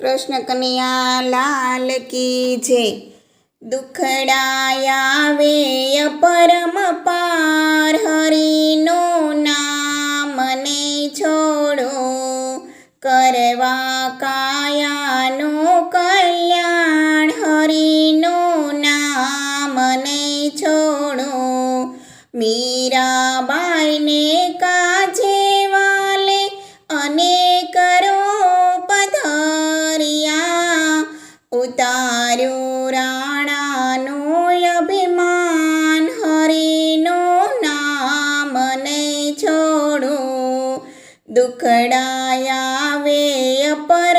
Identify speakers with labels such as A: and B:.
A: કૃષ્ણ કનૈયા લાલ કી જય। દુખડાયા વે પરમ પાર, હરિનું નામ ને છોડો, કરવા કાયાનું કલ્યાણ, હરિનું નામ ને છોડો। મીરાબાઈને કાજે વાલે અનેક રૂપ ધર્યા, ઉતાર્યું રાણાનું અભિમાન, હરિનું નામ ને છોડો। દુખડાયા વે પર